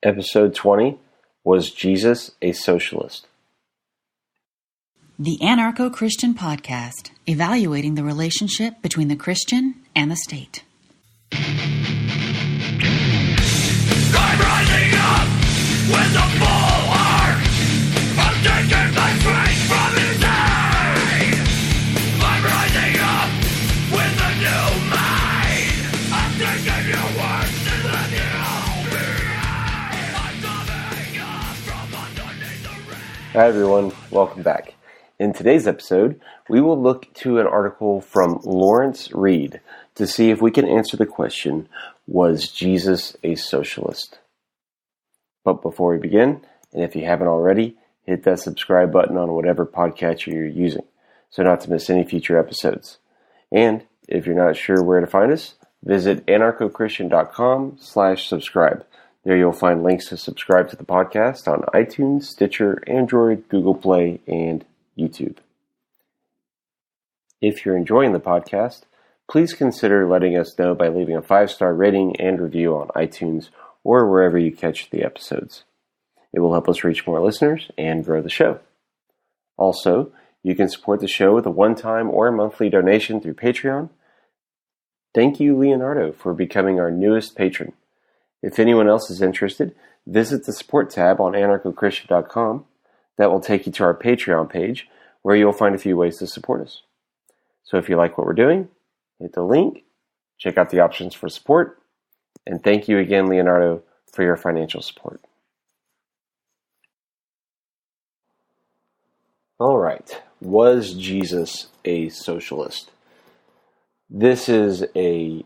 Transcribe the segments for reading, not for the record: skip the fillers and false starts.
Episode 20, Was Jesus a Socialist? The Anarcho-Christian Podcast, evaluating the relationship between the Christian and the state. I'm rising up with a full heart. I'm taking my strength from inside. I'm rising up with a new mind. I'm taking your words and let you behind. I'm coming up from underneath the rain. Hi everyone, welcome back. In today's episode, we will look to an article from Lawrence Reed to see if we can answer the question, was Jesus a socialist? But before we begin, and if you haven't already, hit that subscribe button on whatever podcatcher you're using, so not to miss any future episodes. And if you're not sure where to find us, visit anarchochristian.com/subscribe. There you'll find links to subscribe to the podcast on iTunes, Stitcher, Android, Google Play, and YouTube. If you're enjoying the podcast, please consider letting us know by leaving a 5-star rating and review on iTunes or wherever you catch the episodes. It will help us reach more listeners and grow the show. Also, you can support the show with a one-time or monthly donation through Patreon. Thank you, Leonardo, for becoming our newest patron. If anyone else is interested, visit the support tab on anarchochristian.com. That will take you to our Patreon page, where you'll find a few ways to support us. So if you like what we're doing, hit the link, check out the options for support, and thank you again, Leonardo, for your financial support. All right, was Jesus a socialist? This is a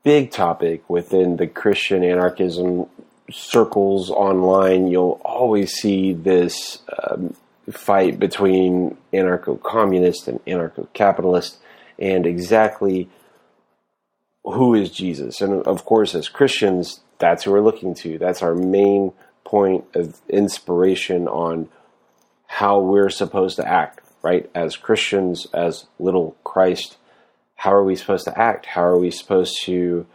big topic within the Christian anarchism circles online. You'll always see this fight between anarcho-communist and anarcho-capitalist, and exactly who is Jesus. And of course, as Christians, that's who we're looking to. That's our main point of inspiration on how we're supposed to act, right? As Christians, as little Christ, how are we supposed to act? How are we supposed to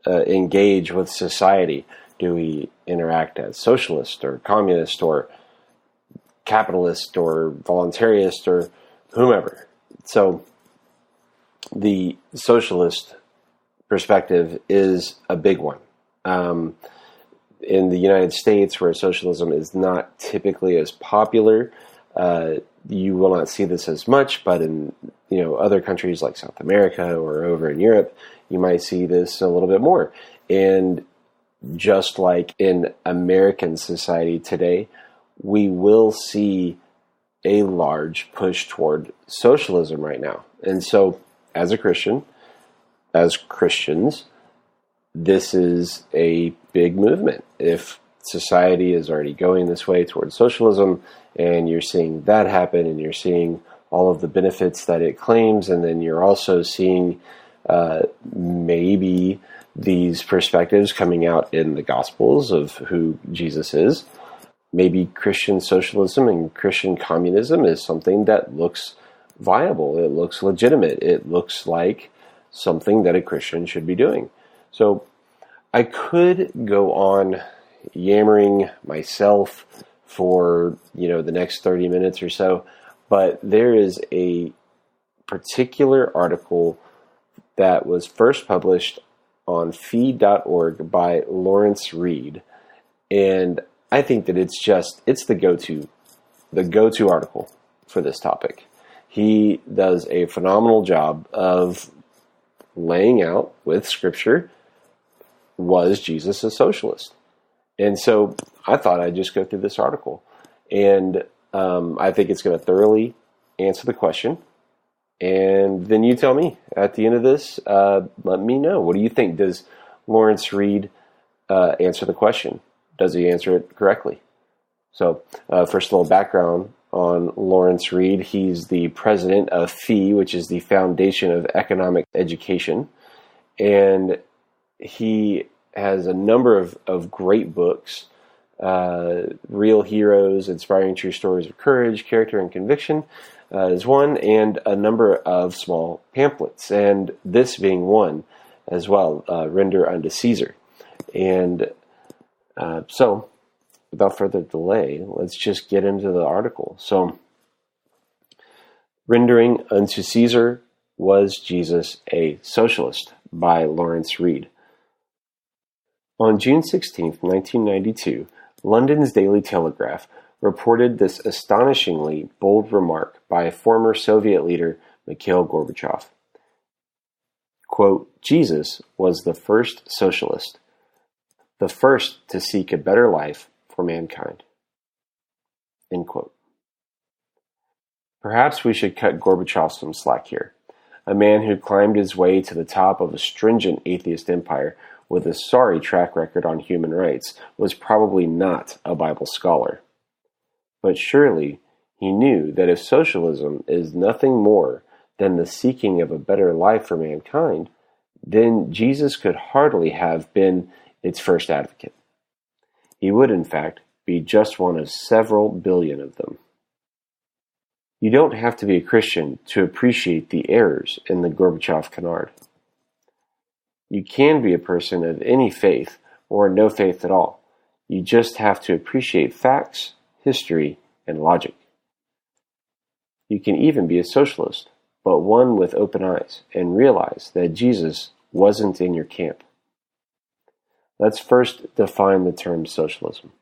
engage with society? Do we interact as socialist or communist or capitalist or voluntarist or whomever? So the socialist perspective is a big one. In the United States, where socialism is not typically as popular, you will not see this as much, but in other countries like South America or over in Europe, you might see this a little bit more. And just like in American society today, we will see a large push toward socialism right now. And so, as a Christian, as Christians, this is a big movement. If society is already going this way towards socialism, and you're seeing that happen, and you're seeing all of the benefits that it claims, and then you're also seeing maybe these perspectives coming out in the Gospels of who Jesus is. Maybe Christian socialism and Christian communism is something that looks viable. It looks legitimate. It looks like something that a Christian should be doing. So I could go on yammering myself for, the next 30 minutes or so, but there is a particular article that was first published on feed.org by Lawrence Reed, and I think that it's the go-to article for this topic. He does a phenomenal job of laying out with scripture, was Jesus a socialist? And so I thought I'd just go through this article, and I think it's going to thoroughly answer the question. And then you tell me at the end of this, let me know. What do you think? Does Lawrence Reed answer the question? Does he answer it correctly? So first, a little background on Lawrence Reed. He's the president of FEE, which is the Foundation of Economic Education. And he has a number of great books. Real Heroes, Inspiring True Stories of Courage, Character and Conviction is one, and a number of small pamphlets, and this being one as well, Render Unto Caesar. And So, without further delay, let's just get into the article. So, Rendering Unto Caesar, Was Jesus a Socialist? By Lawrence Reed. On June 16, 1992, London's Daily Telegraph reported this astonishingly bold remark by former Soviet leader Mikhail Gorbachev. Quote, Jesus was the first socialist, the first to seek a better life for mankind. End quote. Perhaps we should cut Gorbachev some slack here. A man who climbed his way to the top of a stringent atheist empire with a sorry track record on human rights was probably not a Bible scholar. But surely he knew that if socialism is nothing more than the seeking of a better life for mankind, then Jesus could hardly have been its first advocate. He would, in fact, be just one of several billion of them. You don't have to be a Christian to appreciate the errors in the Gorbachev canard. You can be a person of any faith or no faith at all. You just have to appreciate facts, history, and logic. You can even be a socialist, but one with open eyes, and realize that Jesus wasn't in your camp. Let's first define the term socialism,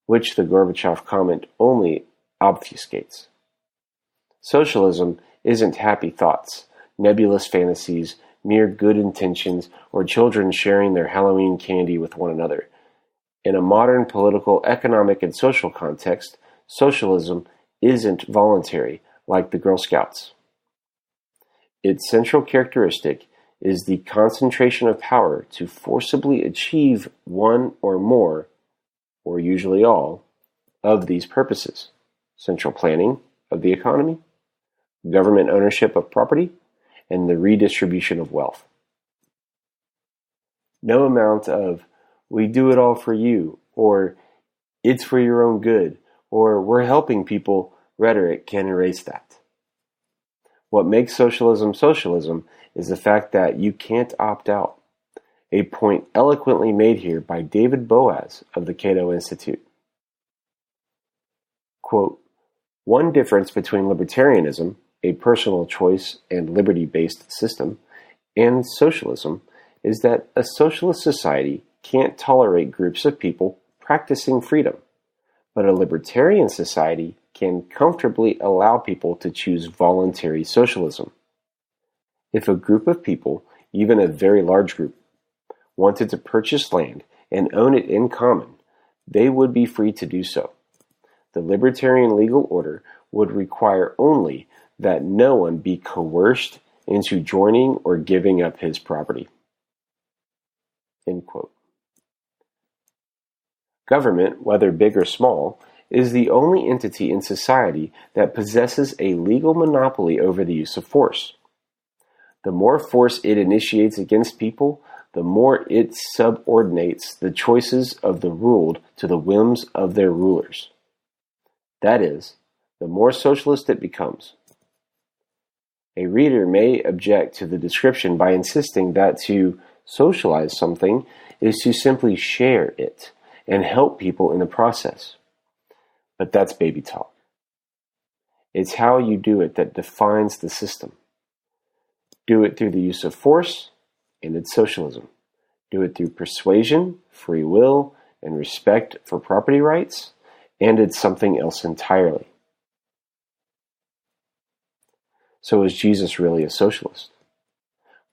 which the Gorbachev comment only obfuscates. Socialism isn't happy thoughts, nebulous fantasies, mere good intentions, or children sharing their Halloween candy with one another. In a modern political, economic, and social context, socialism isn't voluntary like the Girl Scouts. Its central characteristic is the concentration of power to forcibly achieve one or more, or usually all, of these purposes. Central planning of the economy, government ownership of property, and the redistribution of wealth. No amount of, we do it all for you, or it's for your own good, or we're helping people rhetoric can erase that. What makes socialism socialism is the fact that you can't opt out, a point eloquently made here by David Boaz of the Cato Institute. Quote, one difference between libertarianism, a personal choice and liberty-based system, and socialism is that a socialist society can't tolerate groups of people practicing freedom, but a libertarian society can comfortably allow people to choose voluntary socialism. If a group of people, even a very large group, wanted to purchase land and own it in common, they would be free to do so. The libertarian legal order would require only that no one be coerced into joining or giving up his property. End quote. Government, whether big or small, is the only entity in society that possesses a legal monopoly over the use of force. The more force it initiates against people, the more it subordinates the choices of the ruled to the whims of their rulers. That is, the more socialist it becomes. A reader may object to the description by insisting that to socialize something is to simply share it and help people in the process. But that's baby talk. It's how you do it that defines the system. Do it through the use of force, and it's socialism. Do it through persuasion, free will, and respect for property rights, and it's something else entirely. So is Jesus really a socialist?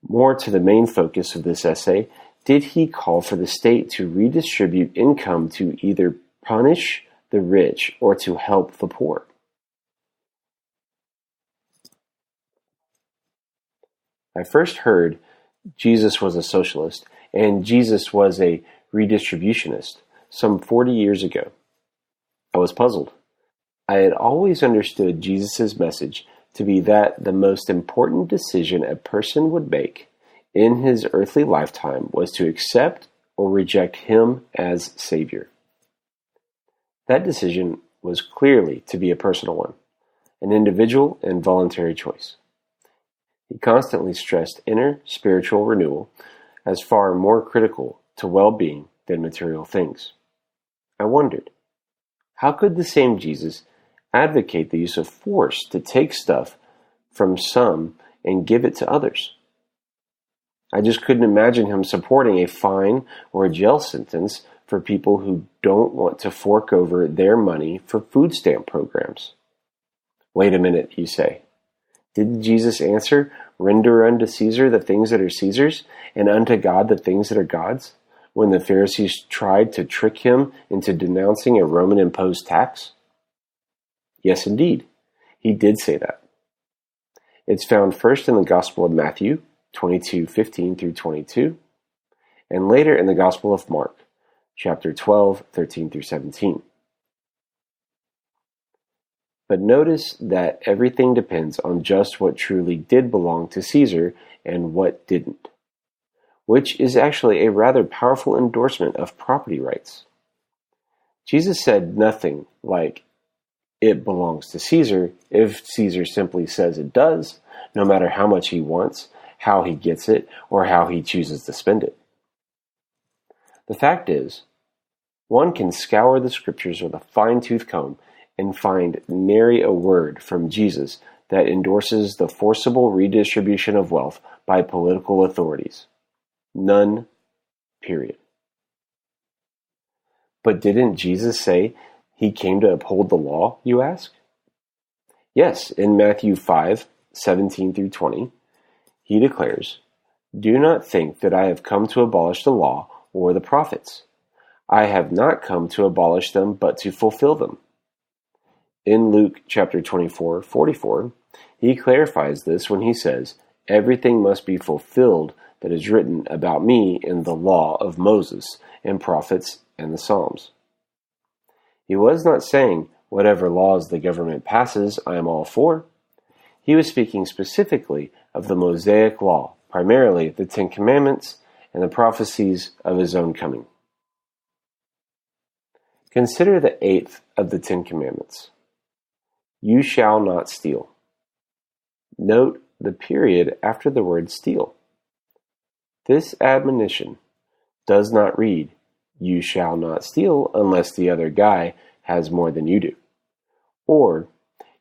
More to the main focus of this essay, did he call for the state to redistribute income to either punish the rich or to help the poor? I first heard Jesus was a socialist and Jesus was a redistributionist some 40 years ago. I was puzzled. I had always understood Jesus' message to be that the most important decision a person would make in his earthly lifetime was to accept or reject him as Savior. That decision was clearly to be a personal one, an individual and voluntary choice. He constantly stressed inner spiritual renewal as far more critical to well-being than material things. I wondered, how could the same Jesus advocate the use of force to take stuff from some and give it to others? I just couldn't imagine him supporting a fine or a jail sentence for people who don't want to fork over their money for food stamp programs. Wait a minute, you say. Did Jesus answer, "Render unto Caesar the things that are Caesar's, and unto God the things that are God's," when the Pharisees tried to trick him into denouncing a Roman-imposed tax? Yes, indeed. He did say that. It's found first in the Gospel of Matthew, 22:15 through 22, and later in the Gospel of Mark, chapter 12, 13 through 17. But notice that everything depends on just what truly did belong to Caesar and what didn't, which is actually a rather powerful endorsement of property rights. Jesus said nothing like, "It belongs to Caesar," if Caesar simply says it does, no matter how much he wants, how he gets it, or how he chooses to spend it. The fact is, one can scour the scriptures with a fine-tooth comb and find nary a word from Jesus that endorses the forcible redistribution of wealth by political authorities. None, period. But didn't Jesus say he came to uphold the law, you ask? Yes, in Matthew 5:17 through 20, he declares, "Do not think that I have come to abolish the law or the prophets. I have not come to abolish them, but to fulfill them." In Luke chapter 24:44, he clarifies this when he says, "Everything must be fulfilled that is written about me in the law of Moses and prophets and the Psalms." He was not saying, whatever laws the government passes, I am all for. He was speaking specifically of the Mosaic law, primarily the Ten Commandments and the prophecies of his own coming. Consider the 8th of the Ten Commandments. You shall not steal. Note the period after the word steal. This admonition does not read, "You shall not steal unless the other guy has more than you do," or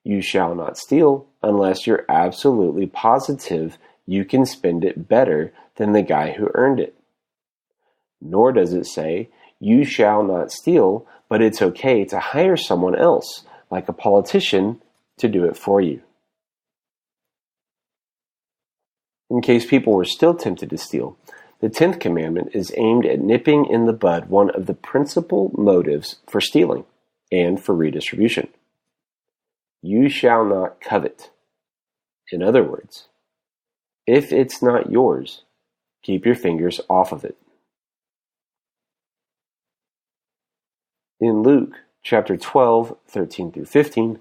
"You shall not steal unless you're absolutely positive you can spend it better than the guy who earned it." Nor does it say, "You shall not steal, but it's okay to hire someone else, like a politician, to do it for you." In case people were still tempted to steal, the 10th commandment is aimed at nipping in the bud one of the principal motives for stealing and for redistribution. You shall not covet. In other words, if it's not yours, keep your fingers off of it. In Luke chapter 12, 13 through 15,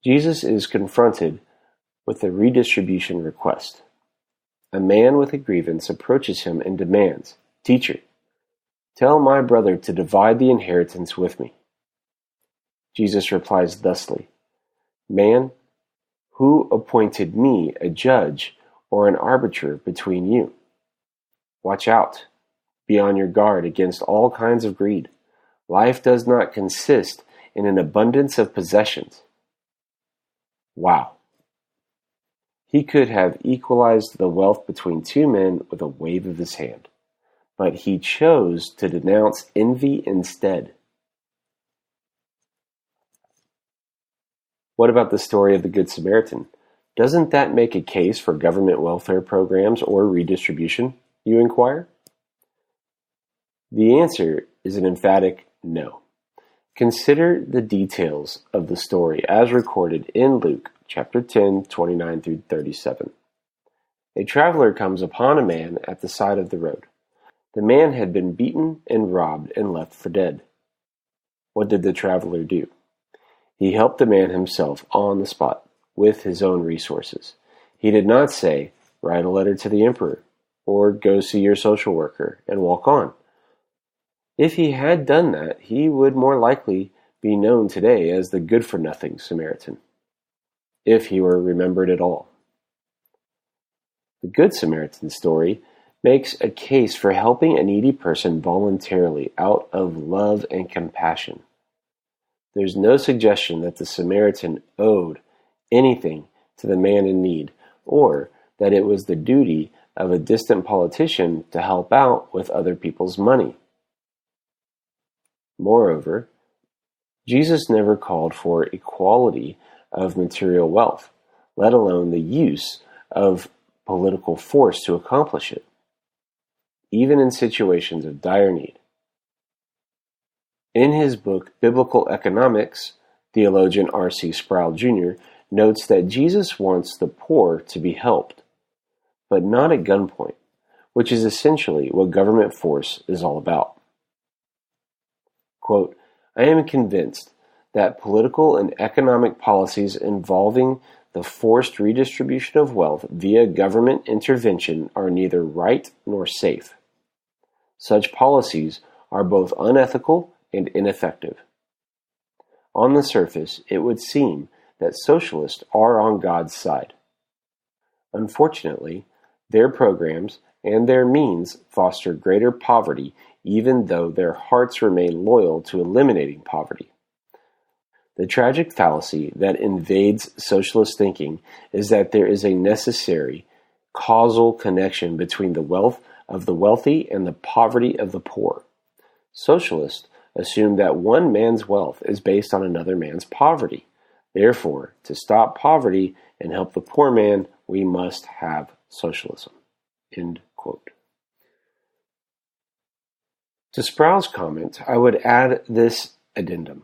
Jesus is confronted with a redistribution request. A man with a grievance approaches him and demands, "Teacher, tell my brother to divide the inheritance with me." Jesus replies thusly, "Man, who appointed me a judge or an arbiter between you? Watch out. Be on your guard against all kinds of greed. Life does not consist in an abundance of possessions." Wow. He could have equalized the wealth between two men with a wave of his hand, but he chose to denounce envy instead. What about the story of the Good Samaritan? Doesn't that make a case for government welfare programs or redistribution, you inquire? The answer is an emphatic no. Consider the details of the story as recorded in Luke chapter 10, 29 through 37. A traveler comes upon a man at the side of the road. The man had been beaten and robbed and left for dead. What did the traveler do? He helped the man himself on the spot with his own resources. He did not say, "Write a letter to the emperor," or "Go see your social worker," and walk on. If he had done that, he would more likely be known today as the good-for-nothing Samaritan, if he were remembered at all. The Good Samaritan story makes a case for helping a needy person voluntarily out of love and compassion. There's no suggestion that the Samaritan owed anything to the man in need, or that it was the duty of a distant politician to help out with other people's money. Moreover, Jesus never called for equality of material wealth, let alone the use of political force to accomplish it, even in situations of dire need. In his book, Biblical Economics, theologian R.C. Sproul Jr. notes that Jesus wants the poor to be helped, but not at gunpoint, which is essentially what government force is all about. Quote, I am convinced that political and economic policies involving the forced redistribution of wealth via government intervention are neither right nor safe. Such policies are both unethical and ineffective. On the surface, it would seem that socialists are on God's side. Unfortunately, their programs and their means foster greater poverty, even though their hearts remain loyal to eliminating poverty. The tragic fallacy that invades socialist thinking is that there is a necessary causal connection between the wealth of the wealthy and the poverty of the poor. Socialists assume that one man's wealth is based on another man's poverty. Therefore, to stop poverty and help the poor man, we must have socialism. End quote. To Sproul's comment, I would add this addendum.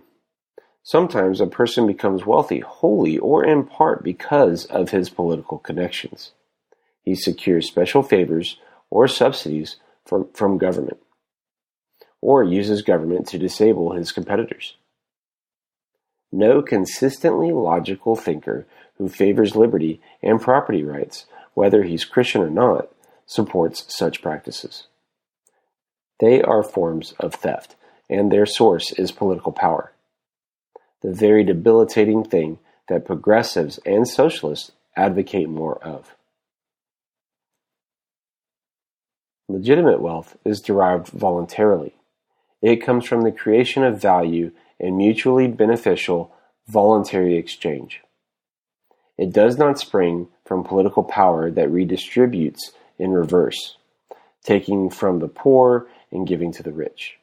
Sometimes a person becomes wealthy wholly or in part because of his political connections. He secures special favors or subsidies from government, or uses government to disable his competitors. No consistently logical thinker who favors liberty and property rights, whether he's Christian or not, supports such practices. They are forms of theft, and their source is political power. The very debilitating thing that progressives and socialists advocate more of. Legitimate wealth is derived voluntarily. It comes from the creation of value and mutually beneficial voluntary exchange. It does not spring from political power that redistributes in reverse, taking from the poor and giving to the rich.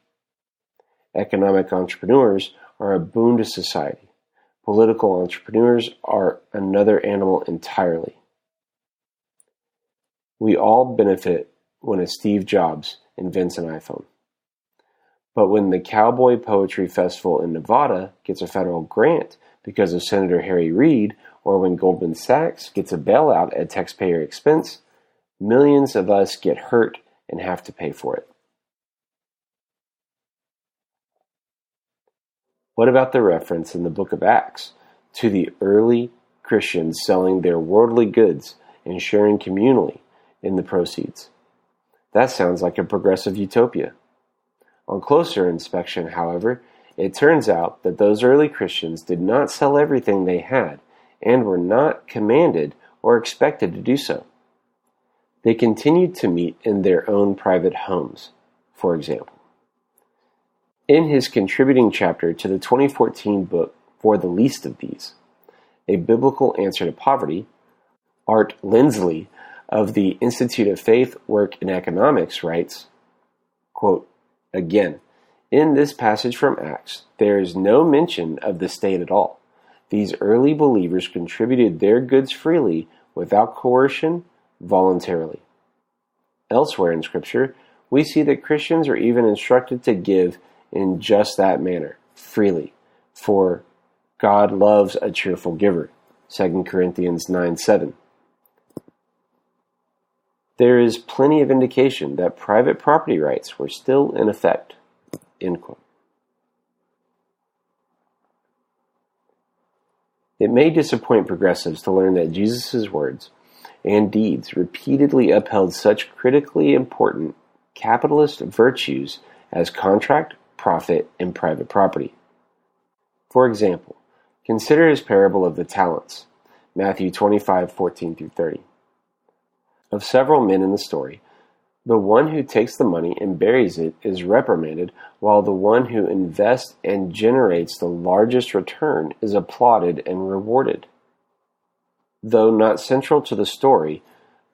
Economic entrepreneurs are a boon to society. Political entrepreneurs are another animal entirely. We all benefit when a Steve Jobs invents an iPhone. But when the Cowboy Poetry Festival in Nevada gets a federal grant because of Senator Harry Reid, or when Goldman Sachs gets a bailout at taxpayer expense, millions of us get hurt and have to pay for it. What about the reference in the book of Acts to the early Christians selling their worldly goods and sharing communally in the proceeds? That sounds like a progressive utopia. On closer inspection, however, it turns out that those early Christians did not sell everything they had and were not commanded or expected to do so. They continued to meet in their own private homes, for example. In his contributing chapter to the 2014 book, For the Least of These, A Biblical Answer to Poverty, Art Lindsley of the Institute of Faith, Work, and Economics writes, quote, again, in this passage from Acts, there is no mention of the state at all. These early believers contributed their goods freely, without coercion, voluntarily. Elsewhere in Scripture, we see that Christians are even instructed to give in just that manner, freely, for God loves a cheerful giver, 2 Corinthians 9:7. There is plenty of indication that private property rights were still in effect. End quote. It may disappoint progressives to learn that Jesus' words and deeds repeatedly upheld such critically important capitalist virtues as contract, profit, and private property. For example, consider his parable of the talents, Matthew 25:14-30. Of several men in the story, The one who takes the money and buries it is reprimanded, while the one who invests and generates the largest return is applauded and rewarded. Though not central to the story,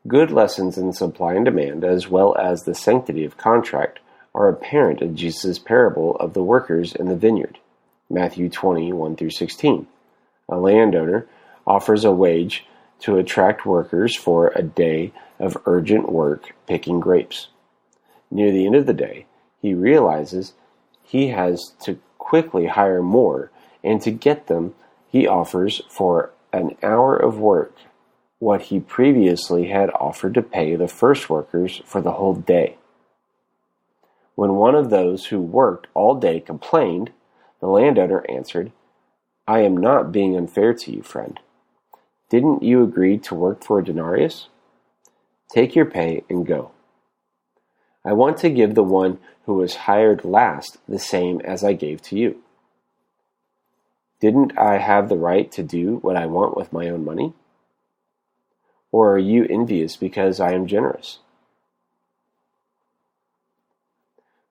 good lessons in supply and demand, as well as the sanctity of contract, are apparent in Jesus' parable of the workers in the vineyard, Matthew 20, 1-16. A landowner offers a wage to attract workers for a day of urgent work picking grapes. Near the end of the day, he realizes he has to quickly hire more, and to get them, he offers for an hour of work what he previously had offered to pay the first workers for the whole day. When one of those who worked all day complained, the landowner answered, "I am not being unfair to you, friend. Didn't you agree to work for a denarius? Take your pay and go. I want to give the one who was hired last the same as I gave to you. Didn't I have the right to do what I want with my own money? Or are you envious because I am generous?"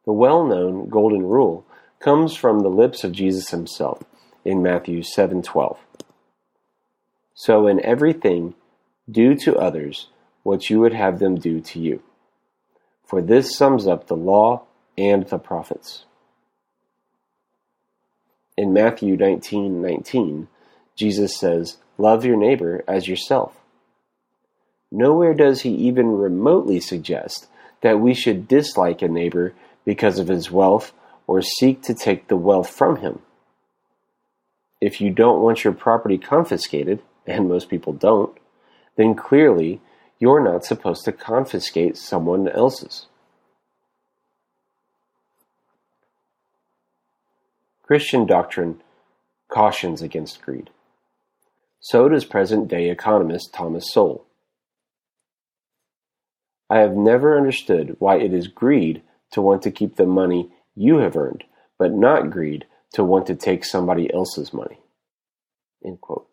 The well-known golden rule comes from the lips of Jesus himself in Matthew 7:12. "So in everything, do to others what you would have them do to you. For this sums up the law and the prophets." In Matthew 19:19, Jesus says, "Love your neighbor as yourself." Nowhere does he even remotely suggest that we should dislike a neighbor because of his wealth or seek to take the wealth from him. If you don't want your property confiscated, and most people don't, then clearly you're not supposed to confiscate someone else's. Christian doctrine cautions against greed. So does present-day economist Thomas Sowell. "I have never understood why it is greed to want to keep the money you have earned, but not greed to want to take somebody else's money." End quote.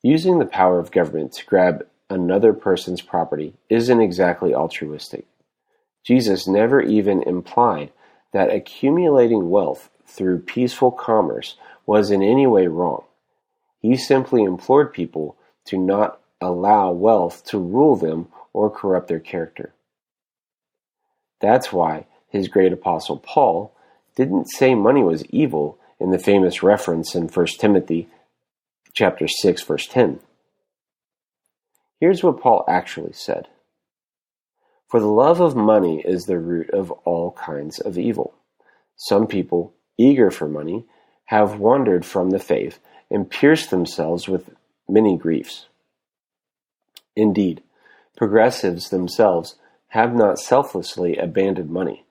Using the power of government to grab another person's property isn't exactly altruistic. Jesus never even implied that accumulating wealth through peaceful commerce was in any way wrong. He simply implored people to not allow wealth to rule them or corrupt their character. That's why his great apostle Paul didn't say money was evil in the famous reference in 1 Timothy chapter 6, verse 10. Here's what Paul actually said. "For the love of money is the root of all kinds of evil. Some people, eager for money, have wandered from the faith and pierced themselves with many griefs. Indeed, progressives themselves have not selflessly abandoned money,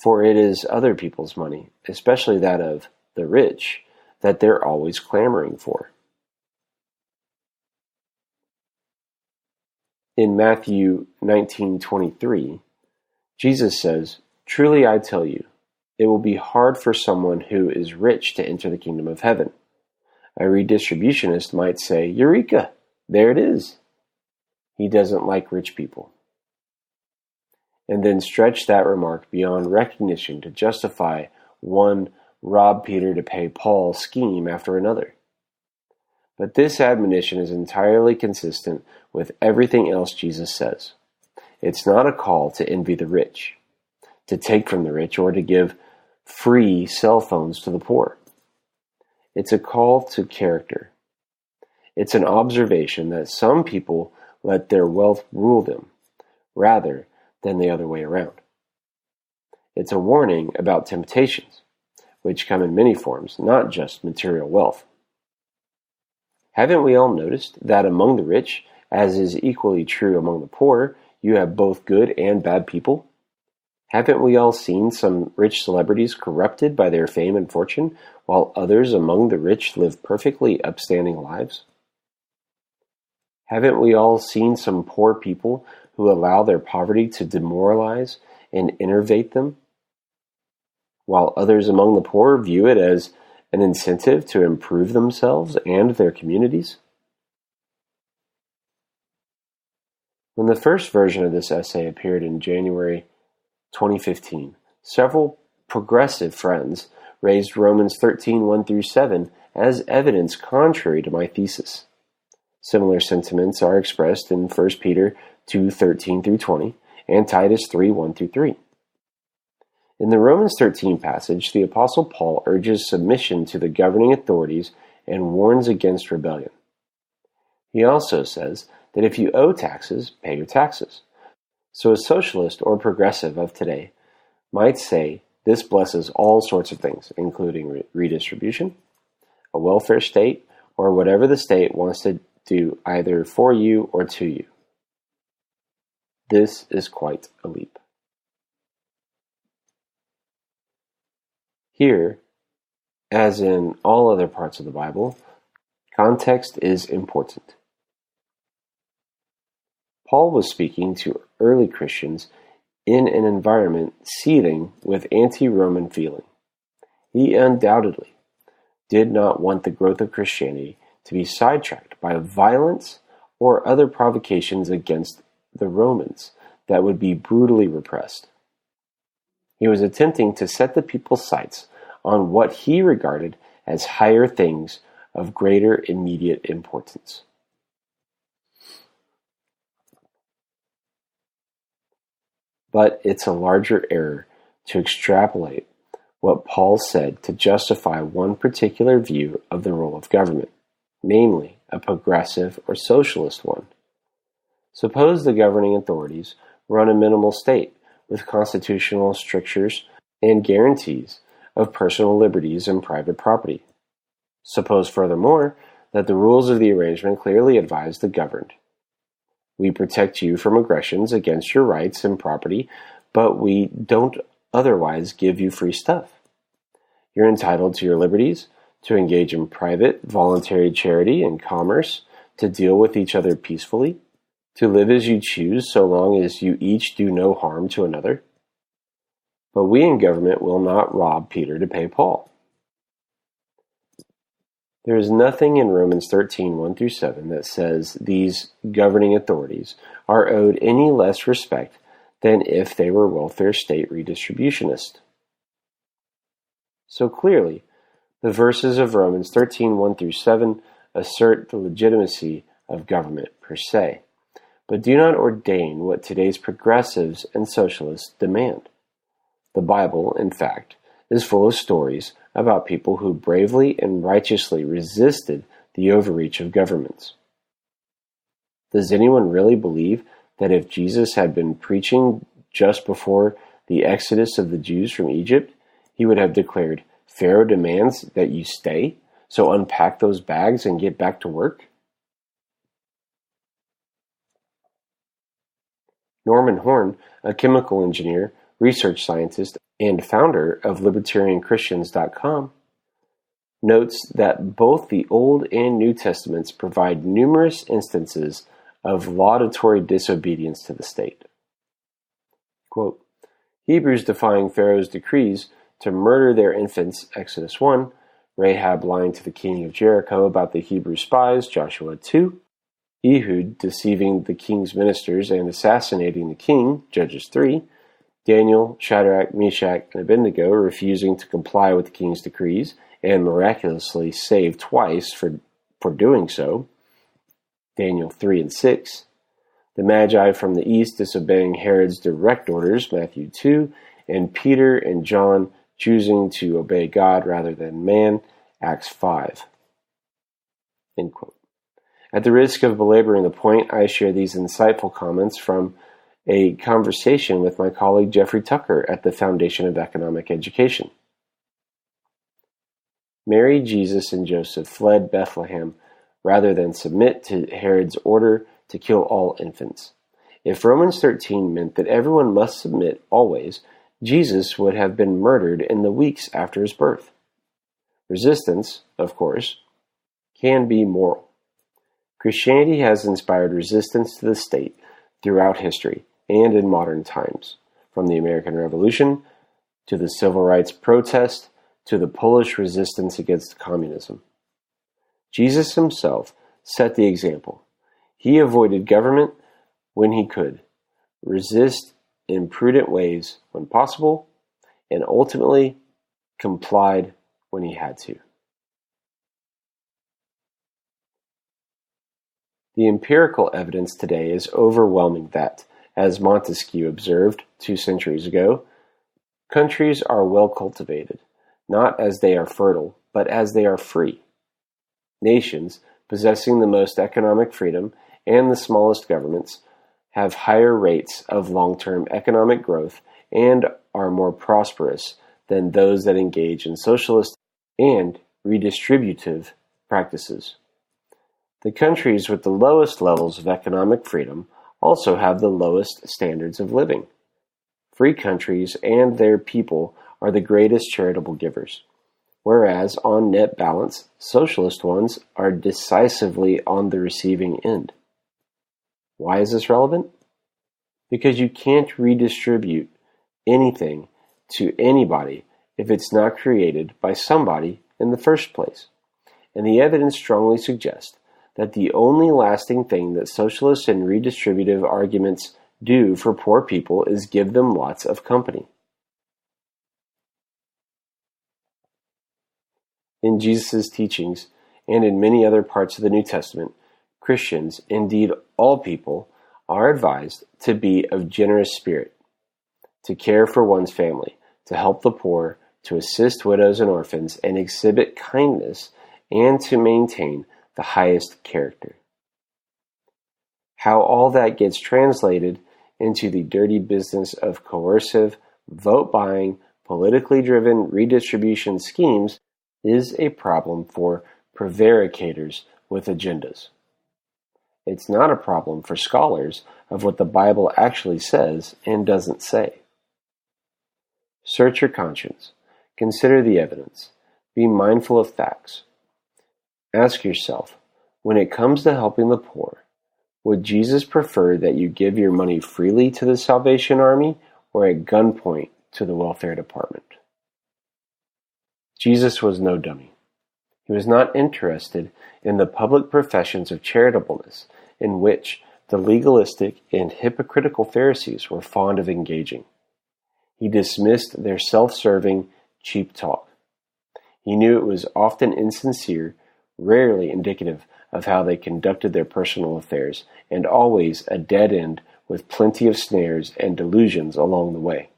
for it is other people's money, especially that of the rich, that they're always clamoring for." In Matthew 19:23, Jesus says, "Truly I tell you, it will be hard for someone who is rich to enter the kingdom of heaven." A redistributionist might say, "Eureka! There it is." He doesn't like rich people. And then stretch that remark beyond recognition to justify one rob Peter to pay Paul scheme after another. But this admonition is entirely consistent with everything else Jesus says. It's not a call to envy the rich, to take from the rich, or to give free cell phones to the poor. It's a call to character. It's an observation that some people let their wealth rule them, rather than the other way around. It's a warning about temptations, which come in many forms, not just material wealth. Haven't we all noticed that among the rich, as is equally true among the poor, you have both good and bad people? Haven't we all seen some rich celebrities corrupted by their fame and fortune, while others among the rich live perfectly upstanding lives? Haven't we all seen some poor people who allow their poverty to demoralize and enervate them, while others among the poor view it as an incentive to improve themselves and their communities? When the first version of this essay appeared in January 2015, several progressive friends raised Romans 13:1-7 as evidence contrary to my thesis. Similar sentiments are expressed in 1 Peter 2:13-20 and Titus 3:1-3. In the Romans 13 passage, the Apostle Paul urges submission to the governing authorities and warns against rebellion. He also says that if you owe taxes, pay your taxes. So a socialist or progressive of today might say this blesses all sorts of things, including redistribution, a welfare state, or whatever the state wants to do either for you or to you. This is quite a leap. Here, as in all other parts of the Bible, context is important. Paul was speaking to early Christians in an environment seething with anti-Roman feeling. He undoubtedly did not want the growth of Christianity to be sidetracked by violence or other provocations against the Romans that would be brutally repressed. He was attempting to set the people's sights on what he regarded as higher things of greater immediate importance. But it's a larger error to extrapolate what Paul said to justify one particular view of the role of government, namely a progressive or socialist one. Suppose the governing authorities run a minimal state with constitutional strictures and guarantees of personal liberties and private property. Suppose, furthermore, that the rules of the arrangement clearly advise the governed. We protect you from aggressions against your rights and property, but we don't otherwise give you free stuff. You're entitled to your liberties, to engage in private, voluntary charity and commerce, to deal with each other peacefully, to live as you choose so long as you each do no harm to another. But we in government will not rob Peter to pay Paul. There is nothing in Romans 13:1-7 that says these governing authorities are owed any less respect than if they were welfare state redistributionists. So clearly, the verses of Romans 13:1-7 assert the legitimacy of government per se, but do not ordain what today's progressives and socialists demand. The Bible, in fact, is full of stories about people who bravely and righteously resisted the overreach of governments. Does anyone really believe that if Jesus had been preaching just before the exodus of the Jews from Egypt, he would have declared, "Pharaoh demands that you stay, so unpack those bags and get back to work"? Norman Horn, a chemical engineer, research scientist, and founder of libertarianchristians.com, notes that both the Old and New Testaments provide numerous instances of laudatory disobedience to the state. Quote, Hebrews defying Pharaoh's decrees to murder their infants, Exodus 1, Rahab lying to the king of Jericho about the Hebrew spies, Joshua 2, Ehud deceiving the king's ministers and assassinating the king, Judges 3, Daniel, Shadrach, Meshach, and Abednego refusing to comply with the king's decrees and miraculously saved twice for doing so, Daniel 3 and 6, the Magi from the east disobeying Herod's direct orders, Matthew 2, and Peter and John choosing to obey God rather than man, Acts 5. End quote. At the risk of belaboring the point, I share these insightful comments from a conversation with my colleague Jeffrey Tucker at the Foundation of Economic Education. Mary, Jesus, and Joseph fled Bethlehem rather than submit to Herod's order to kill all infants. If Romans 13 meant that everyone must submit always, Jesus would have been murdered in the weeks after his birth. Resistance, of course, can be moral. Christianity has inspired resistance to the state throughout history and in modern times, from the American Revolution to the Civil Rights protest to the Polish resistance against communism. Jesus himself set the example. He avoided government when he could, resist in prudent ways when possible, and ultimately complied when he had to. The empirical evidence today is overwhelming that, as Montesquieu observed 2 centuries ago, countries are well cultivated, not as they are fertile, but as they are free. Nations, possessing the most economic freedom and the smallest governments, have higher rates of long-term economic growth and are more prosperous than those that engage in socialist and redistributive practices. The countries with the lowest levels of economic freedom also have the lowest standards of living. Free countries and their people are the greatest charitable givers, whereas on net balance, socialist ones are decisively on the receiving end. Why is this relevant? Because you can't redistribute anything to anybody if it's not created by somebody in the first place. And the evidence strongly suggests that the only lasting thing that socialist and redistributive arguments do for poor people is give them lots of company. In Jesus' teachings, and in many other parts of the New Testament, Christians, indeed all people, are advised to be of generous spirit, to care for one's family, to help the poor, to assist widows and orphans, and exhibit kindness, and to maintain the highest character. How all that gets translated into the dirty business of coercive, vote-buying, politically driven redistribution schemes is a problem for prevaricators with agendas. It's not a problem for scholars of what the Bible actually says and doesn't say. Search your conscience. Consider the evidence. Be mindful of facts. Ask yourself, when it comes to helping the poor, would Jesus prefer that you give your money freely to the Salvation Army or at gunpoint to the welfare department? Jesus was no dummy. He was not interested in the public professions of charitableness in which the legalistic and hypocritical Pharisees were fond of engaging. He dismissed their self-serving, cheap talk. He knew it was often insincere, rarely indicative of how they conducted their personal affairs, and always a dead end with plenty of snares and delusions along the way.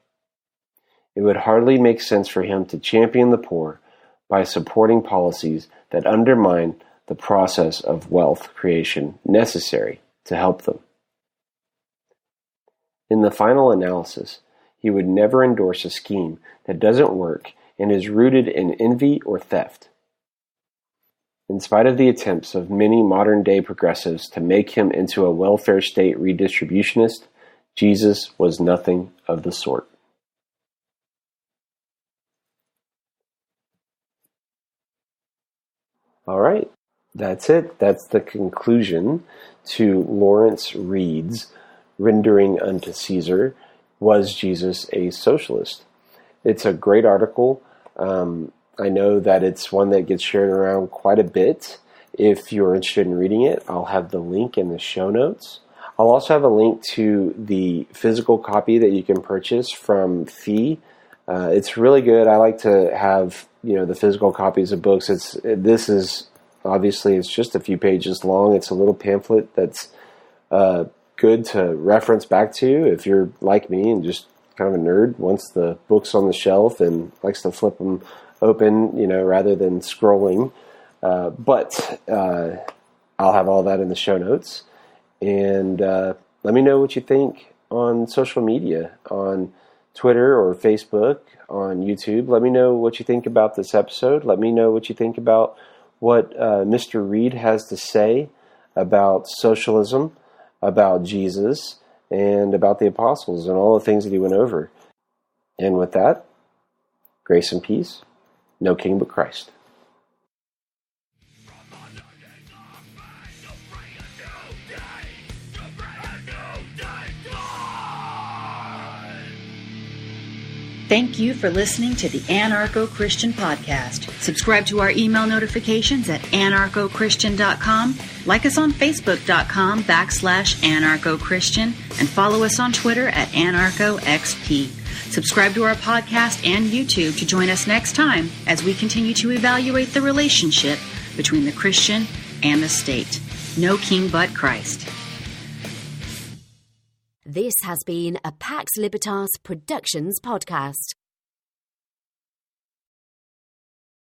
It would hardly make sense for him to champion the poor by supporting policies that undermine the process of wealth creation necessary to help them. In the final analysis, he would never endorse a scheme that doesn't work and is rooted in envy or theft. In spite of the attempts of many modern-day progressives to make him into a welfare state redistributionist, Jesus was nothing of the sort. All right, that's it. That's the conclusion to Lawrence Reed's Rendering unto Caesar, Was Jesus a Socialist? It's a great article. I know that it's one that gets shared around quite a bit. If you're interested in reading it, I'll have the link in the show notes. I'll also have a link to the physical copy that you can purchase from Fee. It's really good. I like to have, the physical copies of books. This is obviously it's just a few pages long. It's a little pamphlet that's good to reference back to if you're like me and just kind of a nerd, wants the books on the shelf and likes to flip them open, rather than scrolling. But I'll have all that in the show notes. And let me know what you think on social media, on Twitter or Facebook, on YouTube. Let me know what you think about this episode. Let me know what you think about what Mr. Reed has to say about socialism, about Jesus, and about the apostles and all the things that he went over. And with that, grace and peace. No king but Christ. Thank you for listening to the Anarcho-Christian Podcast. Subscribe to our email notifications at anarchochristian.com. Like us on Facebook.com/anarcho-christian and follow us on Twitter at anarchoxp. Subscribe to our podcast and YouTube to join us next time as we continue to evaluate the relationship between the Christian and the state. No king but Christ. This has been a Pax Libertas Productions podcast.